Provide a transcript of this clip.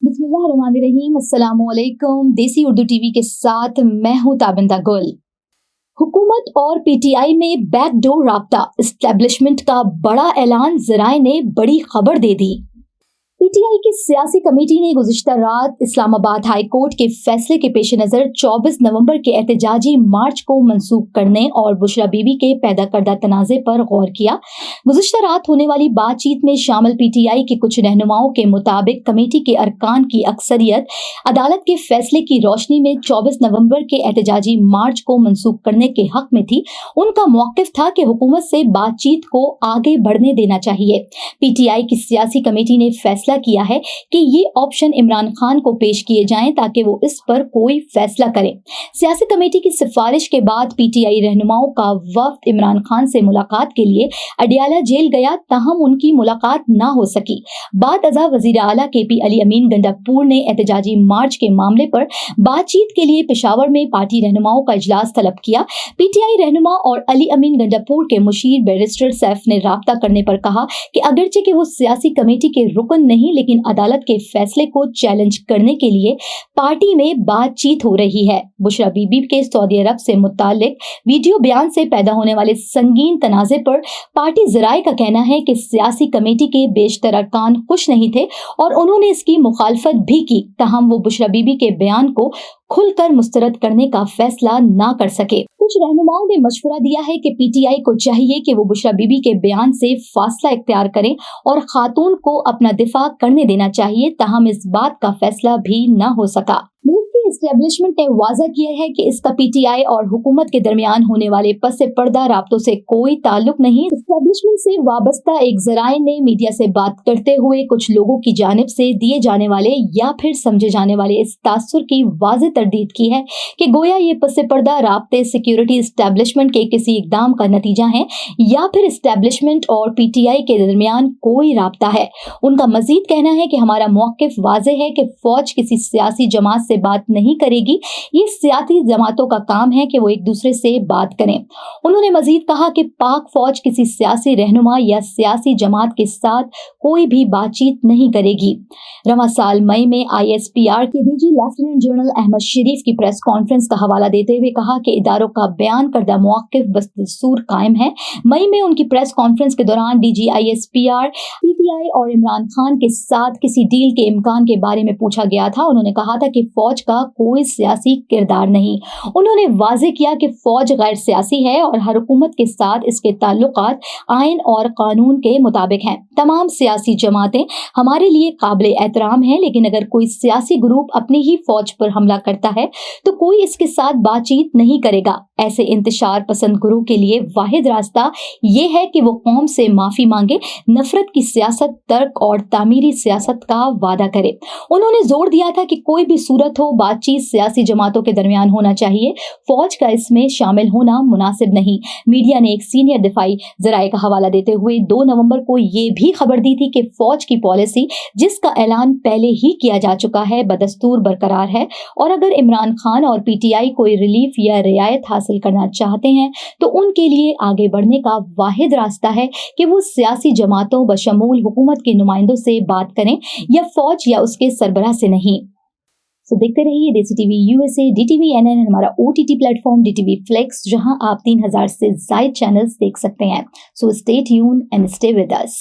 बिस्मिल्लाहिर्रहमानिर्रहीम। अस्सलामुअलैकुम। देसी उर्दू टीवी के साथ मैं हूं ताबिंदा गुल। हुकूमत और पीटीआई में बैकडोर राब्ता, एस्टेब्लिशमेंट का बड़ा ऐलान, ज़राए ने बड़ी खबर दे दी। पीटीआई की सियासी कमेटी ने गुज़िश्ता रात इस्लामाबाद हाई कोर्ट के फैसले के पेश नज़र 24 नवंबर के एहतजाजी मार्च को मंसूख करने और बुशरा बीबी के पैदा करदा तनाज़े पर गौर किया। गुज़िश्ता रात होने वाली बातचीत में शामिल पीटीआई के कुछ रहनुमाओं के मुताबिक कमेटी के अरकान की अक्सरियत अदालत के फैसले की रोशनी में 24 नवंबर के एहतजाजी मार्च को मंसूख करने के हक में थी। उनका मौक़िफ़ था कि हुकूमत से बातचीत को आगे बढ़ने देना चाहिए। पीटीआई की सियासी कमेटी ने फैसला किया है कि ये ऑप्शन इमरान खान को पेश किए जाएं ताकि वो इस पर कोई फैसला करें। सियासी कमेटी की सिफारिश के बाद पीटीआई रहनुमाओं का वफ्द इमरान खान से मुलाकात के लिए अडियाला जेल गया, ताहम उनकी मुलाकात ना हो सकी। बाद अज़ा वज़ीर आला केपी अली अमीन गंडापुर ने एहतजाजी मार्च के मामले पर बातचीत के लिए पेशावर में पार्टी रहनुमाओं का इजलास तलब किया। पीटीआई रहनुमा और अली अमीन गंडापुर के मुशीर बैरिस्टर सैफ ने राब्ता करने पर कहा कि अगरचे कि वो सियासी कमेटी के रुकन नहीं, लेकिन अदालत के फैसले को चैलेंज करने के लिए पार्टी में बातचीत हो रही है। बुशरा बीबी के सऊदी अरब से मुताल्लिक वीडियो बयान से पैदा होने वाले संगीन तनाज़े पर पार्टी ज़राए का कहना है कि सियासी कमेटी के बेशतर अरकान खुश नहीं थे और उन्होंने इसकी मुखालफत भी की, ताहम वो बुशरा बीबी के बयान को खुलकर मुस्तरद करने का फैसला ना कर सके। कुछ रहनुमाओं ने मशवरा दिया है कि पीटीआई को चाहिए कि वो बुशरा बीबी के बयान से फासला इख्तियार करें और खातून को अपना दिफा करने देना चाहिए, ताहम इस बात का फैसला भी न हो सका। एस्टेब्लिशमेंट ने वाज़ा किया है कि इसका पीटीआई और हुकूमत के दरमियान होने वाले पसे पर्दा राब्तों से कोई ताल्लुक नहीं। एस्टेब्लिशमेंट से वाबस्ता एक ज़राए ने मीडिया से बात करते हुए कुछ लोगों की जानिब से दिए जाने वाले या फिर समझे जाने वाले इस तासुर की वाज़ेह तरदीद की है कि गोया ये पसे पर्दा राब्ते सिक्योरिटी एस्टेब्लिशमेंट के किसी इकदाम का नतीजा है या फिर एस्टेब्लिशमेंट और पीटीआई के दरमियान कोई राब्ता है। उनका मजीद कहना है कि हमारा मौक़िफ़ वाज़ेह है कि फौज किसी सियासी जमात से बात नहीं करेगी। ये सियासी जमातों का काम है कि वो एक दूसरे से बात करें। उन्होंने मजीद कहा कि पाक फौज किसी सियासी रहनुमा या सियासी जमात के साथ कोई भी बातचीत नहीं करेगी। रवां साल मई में ISPR के डीजी लेफ्टिनेंट जनरल अहमद शरीफ की प्रेस कॉन्फ्रेंस का हवाला देते हुए कहा कि इदारों का बयान करदा मौक़िफ़ बदस्तूर कायम है। मई में उनकी प्रेस कॉन्फ्रेंस के दौरान डीजी ISPR पीटीआई और इमरान खान के साथ किसी डील के इम्कान के बारे में पूछा गया था। उन्होंने कहा था कि फौज का कोई सियासी किरदार नहीं। उन्होंने वाज़ेह किया कि फौज गैर सियासी है और हर हुकूमत के साथ इसके ताल्लुकात आइन और कानून के मुताबिक हैं। तमाम सियासी जमातें हमारे लिए काबिल एहतराम हैं, लेकिन अगर कोई सियासी ग्रुप अपनी ही फौज पर हमला करता है तो कोई इसके साथ बातचीत नहीं करेगा। ऐसे इंतशार पसंद ग्रुप के लिए वाहिद रास्ता ये है कि वो कौम से माफी मांगे, नफरत की सियासत, तर्क और तामीरी सियासत का वादा करे। उन्होंने जोर दिया था कि कोई भी सूरत हो बातचीत सियासी जमातों के दरमियान होना चाहिए, फौज का इसमें शामिल होना मुनासिब नहीं। मीडिया ने एक सीनियर दिफाई ज़राए का हवाला देते हुए 2 नवंबर को ये भी खबर दी थी कि फौज की पॉलिसी, जिसका ऐलान पहले ही किया जा चुका है, बदस्तूर बरकरार है और अगर इमरान खान और पीटीआई कोई रिलीफ या रियायत हासिल करना चाहते हैं तो उनके लिए आगे बढ़ने का वाहिद रास्ता है कि वो सियासी जमातों बशमूल हुकूमत के नुमाइंदों से बात करें या फौज या उसके सरबराह से नहीं। तो देखते रहिए देसी टीवी USA, DTV NN, हमारा OTT प्लेटफॉर्म DTV Flex, जहां आप 3000 से ज़ायद चैनल्स देख सकते हैं। So stay tuned and stay with us.